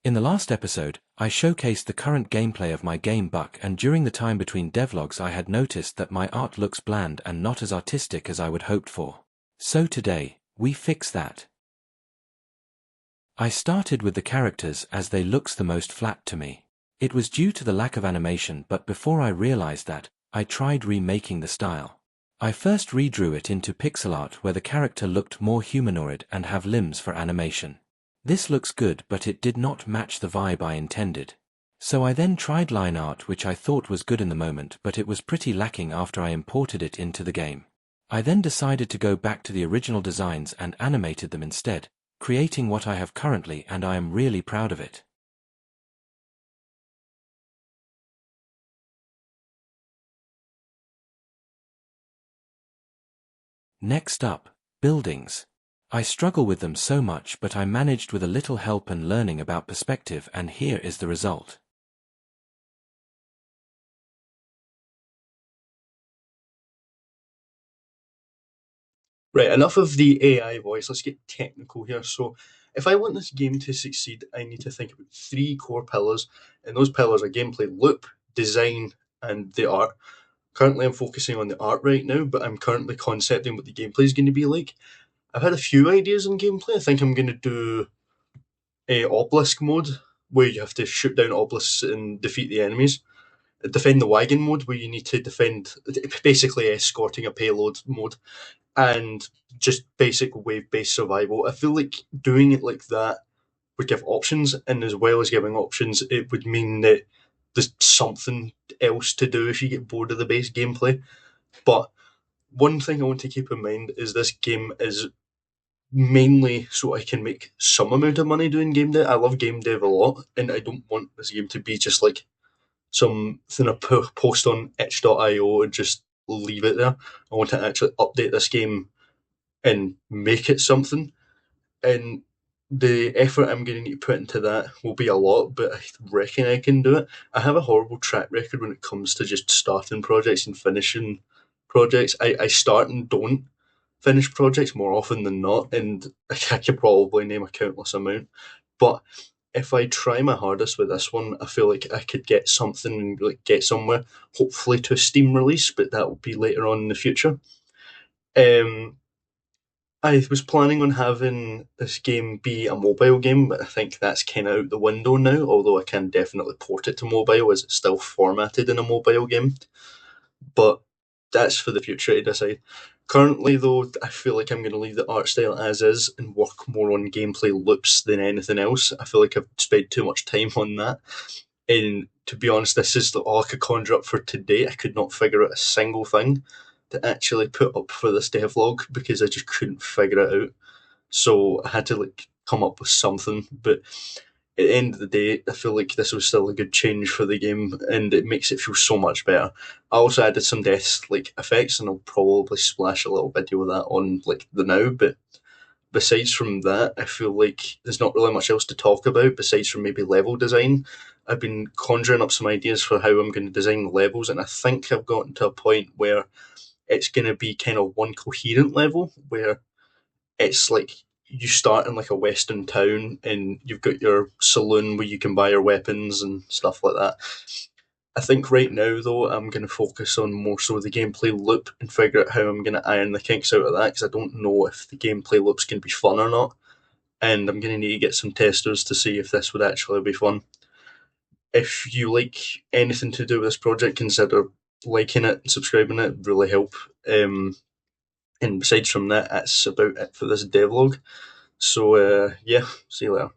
In the last episode, I showcased the current gameplay of my game Buck, and during the time between devlogs I had noticed that my art looks bland and not as artistic as I would hoped for. So today, we fix that. I started with the characters as they looks the most flat to me. It was due to the lack of animation, but before I realized that, I tried remaking the style. I first redrew it into pixel art where the character looked more humanoid and have limbs for animation. This looks good, but it did not match the vibe I intended. So I then tried line art, which I thought was good in the moment, but it was pretty lacking after I imported it into the game. I then decided to go back to the original designs and animated them instead, creating what I have currently, and I am really proud of it. Next up, buildings. I struggle with them so much, but I managed with a little help and learning about perspective, and here is the result. Right, enough of the AI voice. Let's get technical here. So, if I want this game to succeed, I need to think about three core pillars, and those pillars are gameplay loop, design, and the art. Currently, I'm focusing on the art right now, but I'm currently concepting what the gameplay is going to be like. I've had a few ideas in gameplay. I think I'm going to do a obelisk mode where you have to shoot down obelisks and defeat the enemies. Defend the wagon mode where you need to defend, basically escorting a payload mode, and just basic wave-based survival. I feel like doing it like that would give options, and as well as giving options, it would mean that there's something else to do if you get bored of the base gameplay. But one thing I want to keep in mind is this game is mainly so I can make some amount of money doing game dev. I love game dev a lot, and I don't want this game to be just like something I post on itch.io and just leave it there. I want to actually update this game and make it something. And the effort I'm going to need to put into that will be a lot, but I reckon I can do it. I have a horrible track record when it comes to just starting projects and finishing projects. I start and don't finish projects more often than not, and I could probably name a countless amount. But if I try my hardest with this one, I feel like I could get something and like get somewhere, hopefully to a Steam release, but that will be later on in the future. Um, I was planning on having this game be a mobile game, but I think that's kind of out the window now, although I can definitely port it to mobile as it's still formatted in a mobile game. But that's for the future to decide. Currently, though, I feel like I'm going to leave the art style as is and work more on gameplay loops than anything else. I feel like I've spent too much time on that. And to be honest, this is all I could conjure up for today. I could not figure out a single thing to actually put up for this devlog because I just couldn't figure it out. So I had to like come up with something. But at the end of the day, I feel like this was still a good change for the game, and it makes it feel so much better. I also added some death like effects, and I'll probably splash a little video of that on like the now. But besides from that, I feel like there's not really much else to talk about besides from maybe level design. I've been conjuring up some ideas for how I'm going to design the levels, and I think I've gotten to a point where it's going to be kind of one coherent level where it's like you start in like a western town and you've got your saloon where you can buy your weapons and stuff like that. I think right now though I'm going to focus on more so the gameplay loop and figure out how I'm going to iron the kinks out of that because I don't know if the gameplay loop's going to be fun or not, and I'm going to need to get some testers to see if this would actually be fun. If you like anything to do with this project, consider liking it and subscribing. It really help. And besides from that, that's about it for this devlog. So yeah, see you later.